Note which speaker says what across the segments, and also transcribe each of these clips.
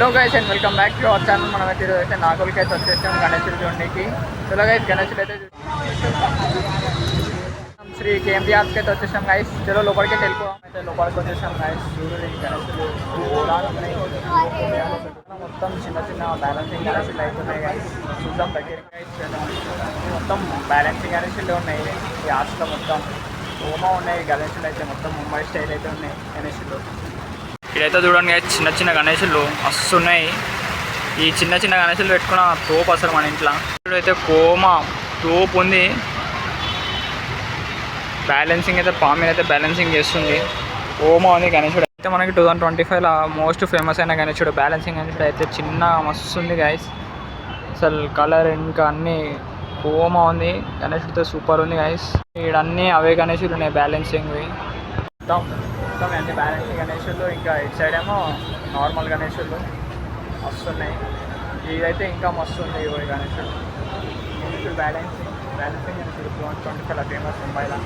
Speaker 1: Hello guys and welcome back to our channel. మనం అయితే ఈరోజు అయితే నాగోల్కి అయితే వచ్చేసాం గణేశుడు చూడడానికి. చలో గైస్ గణేశుడు అయితే శ్రీ కేఎండి ఆర్ట్స్కి అయితే వచ్చేసాం గైస్. చలో లోపలికి వెళ్ళిపోదాం. అయితే లోపలికి వచ్చేసాం గైస్. చూడండి గణేశుడు మొత్తం చిన్న చిన్న బ్యాలెన్సింగ్ గణేశులు అవుతున్నాయి గైస్. చూద్దాం దగ్గర గైస్. మొత్తం బ్యాలెన్సింగ్ గణేశులు ఉన్నాయి ఈ ఆర్ట్స్లో. మొత్తం హోమా ఉన్నాయి గణేశులు అయితే మొత్తం ముంబై స్టైల్ అయితే ఉన్నాయి గణేశులు. ఇక్కడైతే చూడండి చిన్న చిన్న గణేశులు వస్తున్నాయి. ఈ చిన్న చిన్న గణేశులు పెట్టుకున్న తోపు అసలు మన ఇంట్లో. ఇప్పుడైతే కోమ తోపు ఉంది. బ్యాలెన్సింగ్ అయితే పామిని అయితే బ్యాలెన్సింగ్ చేస్తుంది. కోమ ఉంది గణేశుడు అయితే మనకి 2025లో మోస్ట్ ఫేమస్ అయిన గణేశుడు. బ్యాలెన్సింగ్ గణేశుడు అయితే చిన్న మస్తు ఉంది గైస్. అసలు కలర్ ఇంకా అన్నీ కోమ ఉంది. గణేశుడితో సూపర్ ఉంది గైస్. ఇక్కడ అన్నీ అవే గణేశులు ఉన్నాయి బ్యాలెన్సింగ్వి. మొత్తం అన్ని బ్యాలెన్సింగ్ గణేశులు. ఇంకా ఇటు సైడ్ ఏమో నార్మల్ గణేశులు వస్తున్నాయి. ఇదైతే ఇంకా మస్తు ఉంది ఈ గణేశుడు. బ్యాలెన్సింగ్ గణేశుడు 2025లో ఫేమస్ ముంబైలో.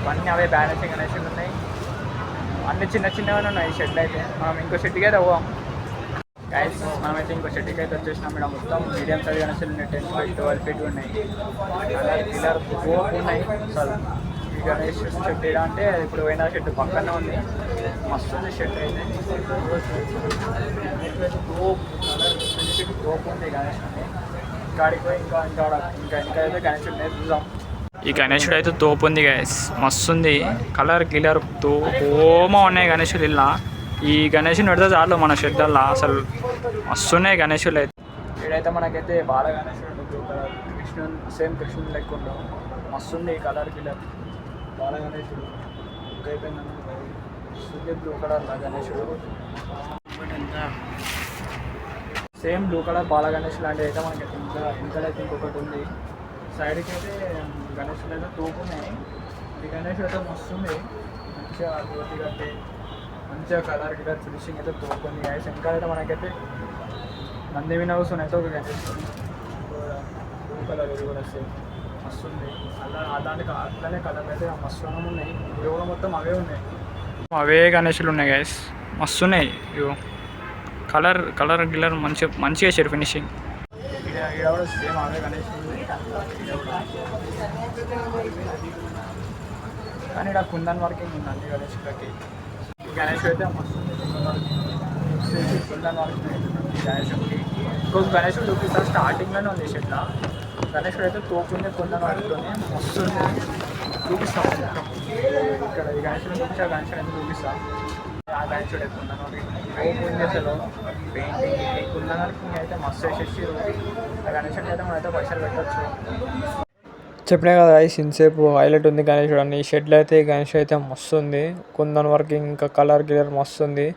Speaker 1: ఇవన్నీ అవే బ్యాలెన్సింగ్ గణేశులు ఉన్నాయి. అన్ని చిన్న చిన్నగానే ఉన్నాయి షెడ్లు అయితే. మనం ఇంకో షెడ్కి అయితే పోవాం గైస్. మనమైతే ఇంకో షెడ్కి అయితే వచ్చేసినాం. ఇక్కడ మొత్తం మీడియం సైజ్ గణేశులు ఉన్నాయి. 10 feet 12 feet ఉన్నాయి. పిల్లర్ ఉన్నాయి. అసలు ఈ గణేష్ షెడ్ ఎలా అంటే ఇప్పుడు పోయిన షెడ్ పక్కనే ఉంది. మస్తు ఉంది షెడ్ అయితే. తోపు ఉంది గణేష్ అని. ఇక్కడికి పోయి ఇంకా అయితే గణేషుడు అనేది చూద్దాం. ఈ గణేశుడు అయితే తోపు ఉంది గైస్. మస్తు ఉంది. కలర్ గిలర్ హోమా ఉన్నాయి గణేశులు ఇలా. ఈ గణేశుని పెడితే చాలు మన షెడ్డల్లా. అసలు మస్తున్నాయి గణేశులు అయితే. ఇక్కడైతే మనకైతే బాల గణేశుడు కృష్ణుడు సేమ్ కృష్ణుడు లెక్క ఉండవు. మస్తుంది కలర్ గిలర్ బాల గణేశుడు. ఇంకైపోయింది బ్లూ కలర్ గణేశుడు. సేమ్ బ్లూ కలర్ బాల గణేశుడు లాంటివి అయితే మనకైతే ఇంకైతే ఇంకొకటి ఉంది. సైడ్కి అయితే గణేశుడు అయితే తోపు ఉన్నాయి. ఈ గణేశుడు అయితే మస్తుంది. మంచిగా రోటి కట్టి మంచిగా కలర్ గిలర్ ఫినిషింగ్ అయితే తోపు ఉంది గైస్. ఇంకైతే మనకైతే నంది వినాయకుడు అయితే ఒక గణేశుడు బ్లూ కలర్ ఇది కూడా సేమ్ మస్తుంది. దానికి అట్లనే కలర్ అయితే మస్తు ఉన్నాయి. ఇవి కూడా మొత్తం అవే ఉన్నాయి. అవే గణేశులు ఉన్నాయి గైస్. మస్తు ఉన్నాయి. ఇవి కలర్ గిల్లర్ మంచిగా వేసారు ఫినిషింగ్. ఇక్కడ కూడా సేమ్ అవే గణేశులు కానీ ఇక్కడ కుందన్ వర్కింగ్ ఉంది అన్ని గణేశులకి. ఈ గణేశుడు అయితే మస్తు కుందన్ వర్కింగ్ ఈ గణేశుడికి. ఇంకొక గణేశుడు చూపిస్తారు స్టార్టింగ్లోనే ఉంది షెడ్లో. గణేశుడు అయితే తోపుంది కుందన్ వర్క్తోనే మస్తు చూపిస్తాం. ఇక్కడ ఈ గణేశుడు చూపిస్తా. గణేశుడు అయితే చూపిస్తా. ఆ గణేశుడు అయితే కుందన్ వర్కింగ్ తోపు ఉంది అసలు. పెయింటింగ్ ఈ కుందన్ వర్కింగ్ అయితే మస్తు వేసేసి ఆ గణేశుడికి అయితే మనమైతే పైసలు పెట్టచ్చు.
Speaker 2: చెప్పినా కదా గైస్ ఇంతసేపు హైలైట్ ఉంది గణేశుడు అని. ఈ షెడ్లో అయితే గణేశుడు అయితే మస్తు ఉంది. కుందన్ వర్కింగ్ ఇంకా కలర్ గిలర్ మస్తు ఉంది.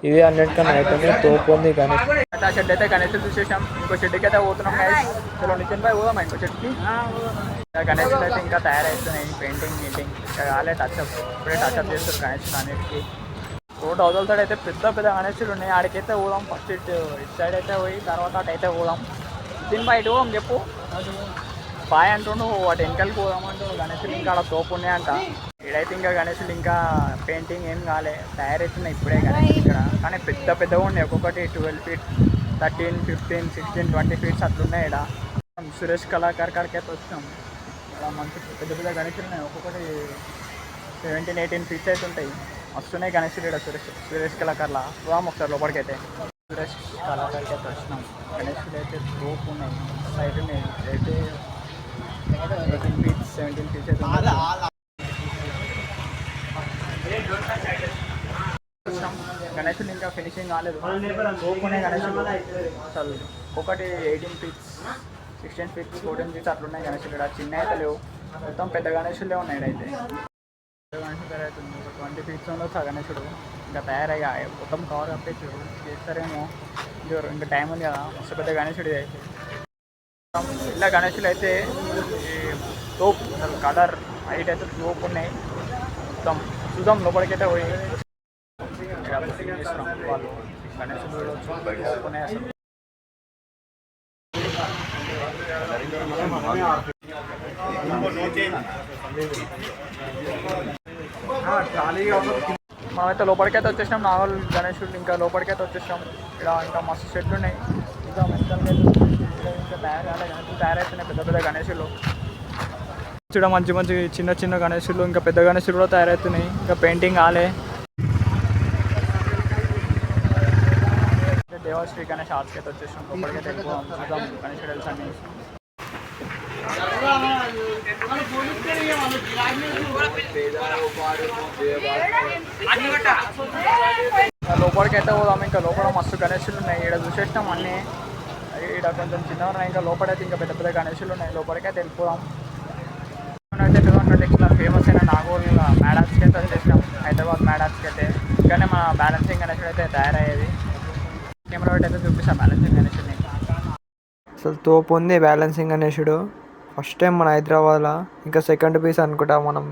Speaker 2: ఇది అన్నిటికన్నా అయితే తోపు ఉంది గణేష్.
Speaker 1: ఆ షెడ్ అయితే గణేశుడు చూసేసాం. ఇంకో షెడ్కి అయితే పోతున్నాం గైస్. చలో నితిన్ భాయ్ పోదాం ఇంకో షెడ్కి. గణేశుడు అయితే ఇంకా తయారవుతున్నాయి. పెయింటింగ్ మీటింగ్ ఇంకా కాలే టచ్అప్. ఇప్పుడే టచ్అప్ చేస్తారు గణేశుడు అన్నిటికీ. రోడ్ అవతలతో అయితే పెద్ద పెద్ద గణేశుడు ఉన్నాయి. ఆడికైతే పోదాం. ఫస్ట్ ఇటు సైడ్ అయితే పోయి తర్వాత అటైతే పోదాం. నితిన్ భాయ్ ఇటు పోదాం చెప్పు. బాయ్ అంటుండు. వాటి వెనకాలకి పోదామంటూ గణేశుడు ఇంకా అక్కడ తోపు ఉన్నాయంట. ఇక్కడైతే ఇంకా గణేశుడు ఇంకా పెయింటింగ్ ఏం కాలే. తయారవుతున్నాయి ఇప్పుడే గణేశుడు ఇక్కడ. కానీ పెద్ద పెద్దగా ఉన్నాయి. ఒక్కొక్కటి 12 feet 13, 15, 16, 20 feet అట్లున్నాయి. ఇక్కడ సురేష్ కళాకార్ కాడికి అయితే వచ్చాం. ఇక్కడ మంచి పెద్ద పెద్ద గణేశుడు ఉన్నాయి. ఒక్కొక్కటి 17, 18 feet అయితే ఉంటాయి. వస్తున్నాయి గణేశుడు ఇక్కడ సురేష్ కళాకార్లా. పోదాం ఒకసారి లోపలికైతే. సురేష్ కళాకార్కి అయితే వచ్చినాం. గణేశుడు అయితే తోపు ఉన్నాయి. సైడ్ ఉన్నాయి అయితే 18 feet 17 feet అయితే ఉన్నాయి. గణేశుడు ఇంకా ఫినిషింగ్ కాలేదు. తోపునే గణేశుడు అసలు. ఒకటి 18 feet 16 feet 14 feet అట్లున్నాయి గణేశుడు. ఇక్కడ చిన్న అయితే లేవు. మొత్తం పెద్ద గణేశులే ఉన్నాయి. అయితే గణేశుడు తయారవుతుంది. ఒక 20 feet ఉండొచ్చు ఆ గణేశుడు. ఇంకా తయారయ్యా మొత్తం కవర్ అప్పేసి చేస్తారేమో. ఇంకా టైం ఉంది కదా. మస్తు పెద్ద గణేశుడు అయితే. ఇలా గణేశులు అయితే తోపు అసలు కలర్ హైట్ అయితే తోపు ఉన్నాయి. మొత్తం చూద్దాం లోపలికైతే పోయి చేస్తున్నాం. వాళ్ళు గణేశుడు తోపునే అసలు. ఖాళీగా మనమైతే లోపలికైతే వచ్చేసినాం. నాగోల్ గణేశుడు ఇంకా లోపలికైతే వచ్చేసినాం. ఇక్కడ ఇంకా మస్తు చెట్లు ఉన్నాయి. ఇంకా ఇంకా తయారవుతున్నాయి పెద్ద పెద్ద గణేశులు. చూడ మంచి మంచి చిన్న చిన్న గణేశులు ఇంకా పెద్ద గణేశులు కూడా తయారవుతున్నాయి. ఇంకా పెయింటింగ్ కాలే. దేవశ్రీ గణేష్ ఆర్ట్స్కి అయితే వచ్చేసాం. లోపలికైతే ఎక్కువ చూద్దాం గణేష్ డెల్స్ అన్ని. లోపలికి అయితే పోదాం. ఇంకా లోపల మస్తు గణేశులు ఉన్నాయి. ఇక్కడ చూసేసినాం అన్నీ. ఇక్కడ కొంచెం చిన్నగా ఉన్నాయి. ఇంకా లోపలైతే ఇంకా పెద్ద పెద్ద గణేశులు ఉన్నాయి. లోపలికైతే వెళ్ళిపోదాం. అయితే 2026లో ఫేమస్ అయిన నాగోల్ మ్యాడాక్స్కి అయితే వచ్చేసినాం. హైదరాబాద్ మ్యాడాక్స్కి అయితే ఇక్కడనే మన బ్యాలెన్సింగ్ గణేశుడు అయితే తయారయ్యేది. కెమెరా పెట్టి అయితే చూపిస్తాం బ్యాలెన్సింగ్ గణేశుడిని.
Speaker 2: అసలు తోపు ఉంది బ్యాలెన్సింగ్ గణేశుడు. ఫస్ట్ టైం మన హైదరాబాద్లో, ఇంకా సెకండ్ పీస్ అనుకుంటా మనం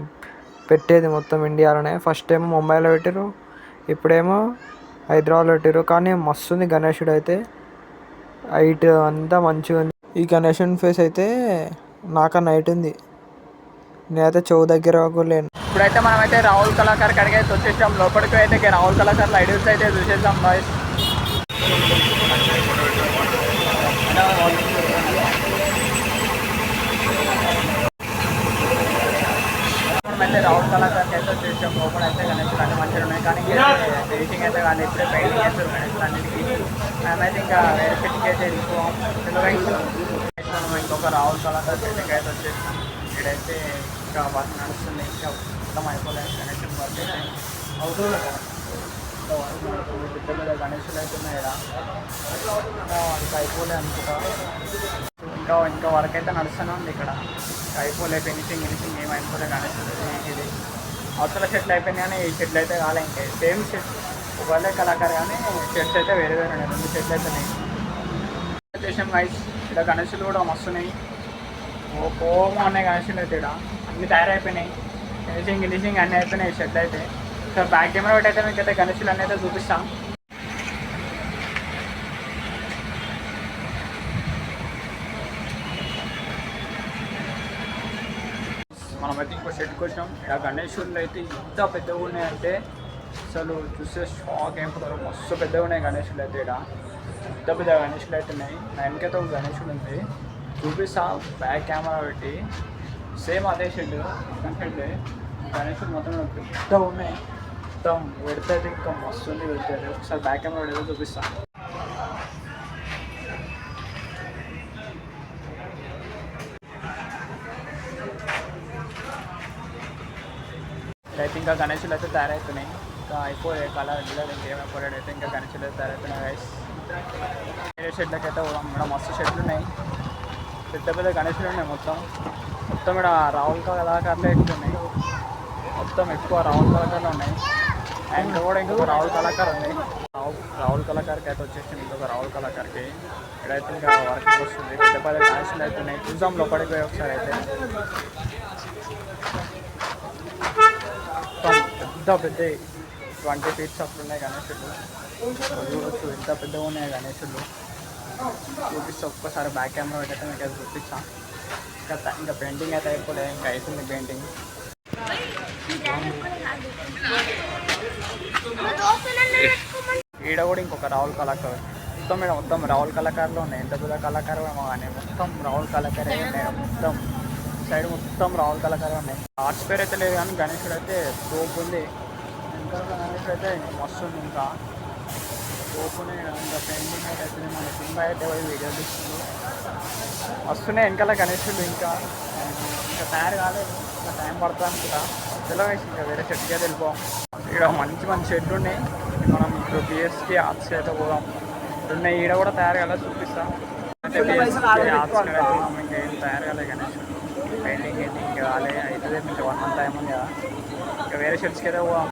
Speaker 2: పెట్టేది మొత్తం ఇండియాలోనే. ఫస్ట్ టైం ముంబైలో పెట్టారు, ఇప్పుడేమో హైదరాబాద్లో పెట్టారు. కానీ మస్తు ఉంది గణేశుడు అయితే. హైట్ అంతా మంచిగా ఉంది. ఈ గణేశుని ఫేస్ అయితే నాకన్నా హైట్ ఉంది. నేనైతే చెవు దగ్గర కూడా లేను.
Speaker 1: ఇప్పుడైతే మనమైతే రాహుల్ కళాకార్ కాడికి అయితే వచ్చేసాం. లోపలికి అయితే రాహుల్ కళాకార్ల ఐడియాస్ అయితే చూసేద్దాం బాయ్స్. మనమైతే రాహుల్ కళాకార్కి అయితే వచ్చేసాం. లోపల అయితే గణేశులు అన్ని మంచిగా ఉన్నాయి. కానీ ఎడిటింగ్ అయితే కానీ ఇప్పుడే పెయింటింగ్ చేస్తారు గణేశులు అన్నిటికీ. మేమైతే ఇంకా వేరే ఫిట్టింగ్ అయితే వెళ్ళిపోవాం. మనం ఇంకొక రాహుల్ కళాకార్ ఫిట్టింగ్ అయితే వచ్చేసాం. ఇక్కడైతే ఇంకా వర్క్ నడుస్తుంది. ఇంకా మొత్తం అయిపోలేదు గణేశులు వర్క్ అయితే అవుతుంది. పెద్ద పెద్ద గణేశులు అయితే ఉన్నాయి ఇక్కడ. ఇంకా అయిపోలే అనుకుంటా. ఇంకా వర్క్ అయితే నడుస్తూనే ఉంది ఇక్కడ. ఇంకా అయిపోలే ఫినిషింగ్ ఏం అయిపోలే గణేశులు. ఇది అవతల షెట్లు అయిపోయినాయి కానీ ఈ షెట్లు అయితే కాలే. ఇంకా సేమ్ షెట్ ఒకవేళ కళాకారు కానీ షెట్స్ అయితే వేరే వేరే ఉన్నాయి. 2 షెట్లు అయిపోయినాయి. చేసాం గైస్. ఇక్కడ గణేశులు కూడా మస్తున్నాయి. ఓమో అనే గణేశులు అయితే ఇక్కడ అన్నీ తయారైపోయినాయి. ఫినిషింగ్ అన్నీ అయిపోయినాయి షెట్లు అయితే. సార్ బ్యాక్ కెమెరా పెట్టి అయితే మీకు అయితే గణేశులు అన్నీ అయితే చూపిస్తాం. మనమైతే ఇంకో షెట్కి వచ్చినాం. ఇక్కడ గణేశులు అయితే ఇంత పెద్దగా ఉన్నాయంటే అసలు చూస్తే షాక్ అయిపోతారు. మస్తు పెద్దగా ఉన్నాయి గణేశులు అయితే. ఇక్కడ పెద్ద పెద్ద గణేశులు అయితే ఉన్నాయి. నా వెనకైతే ఒక గణేశుడు ఉంది, చూపిస్తా బ్యాక్ కెమెరా పెట్టి. సేమ్ అదే షెడ్ షెడ్లే గణేశుడు మొత్తం పెద్దగా ఉన్నాయి. మొత్తం పెడితే ఇంకా మస్తు ఉంది. పెడతారు ఒకసారి బ్యాక్ కెమెరా పెడితే చూపిస్తాను. అయితే ఇంకా గణేశులు అయితే తయారవుతున్నాయి. ఇంకా అయిపోయే కలర్ ఇంకేం అయిపోయాడు అయితే ఇంకా గణేశులు అయితే తయారవుతున్నాయి గైస్. వేరే షెడ్లకి అయితే ఇక్కడ మస్తు షెడ్లు ఉన్నాయి. పెద్ద పెద్ద గణేశులు ఉన్నాయి. మొత్తం ఇక్కడ రాహుల్ కళాకారులే ఎక్కువ ఉన్నాయి. మొత్తం ఎక్కువ రాహుల్ కళాకారులు ఉన్నాయి. అండ్ కూడా ఇంకొక రాహుల్ కళాకారు ఉంది. రాహుల్ కళాకార్కి అయితే వచ్చేసింది. ఇంకొక రాహుల్ కళాకార్కి ఇక్కడైతే ఇంకా వర్క్ వస్తుంది. పెద్ద పెద్ద గణేశులు అయితే ఉన్నాయి. చూద్దాం లోపలికి పోయి ఒకసారి అయితే. పెద్ద పెద్ద 20 feet అప్పుడు ఉన్నాయి గణేశులు. చూడొచ్చు ఎంత పెద్దగా ఉన్నాయి గణేశులు. చూపిస్తా ఒక్కసారి బ్యాక్ కెమెరా పెట్టయితే మీకు అయితే చూపిస్తాను. ఇంకా పెయింటింగ్ అయితే అయిపోలే, ఇంకా అవుతుంది పెయింటింగ్. ఈడ కూడా ఇంకొక రాహుల్ కళాకారు. మొత్తం రాహుల్ కళాకారులు ఉన్నాయి. ఎంత పెద్ద కళాకారు ఏమో కానీ మొత్తం రాహుల్ కళాకారే ఉన్నాయి. మొత్తం సైడ్ మొత్తం రాహుల్ కళాకారే ఉన్నాయి. ఆర్ట్స్ పేరు అయితే లేదు కానీ గణేశుడు అయితే తోపు ఉంది. ఇంకా గణేశుడు అయితే మస్తు ఉంది. ఇంకా తోపునే ఇంకా పెయింటింగ్ అయితే అవుతుంది. మన సినిమా అయితే వీడియో తీస్తుంది. వస్తున్నాయి వెనకాల గణేశుడు. ఇంకా తయారు కాలేదు, ఇంకా టైం పడుతుంది అనుకుంటా. తెలియదు ఇంకా వేరే షెడ్కి అయితే వెళ్ళిపోం. ఇక్కడ మంచి మంచి షెడ్లు ఉన్నాయి. మనం ఇప్పుడు పిఎస్కి ఆర్ట్స్కి అయితే పోదాం. ఉన్నాయి ఈడ కూడా తయారు కాలేదు, చూపిస్తాం. అంటే పిఎస్కి ఆర్ట్స్ ఇంకేం తయారు కాలేదు గణేశుడు. పెయింటింగ్ ఇంకా కాలే అవుతుంది. ఇంకా 1 month టైం ఉంది కదా. ఇంకా వేరే షెడ్స్కి అయితే పోదాం.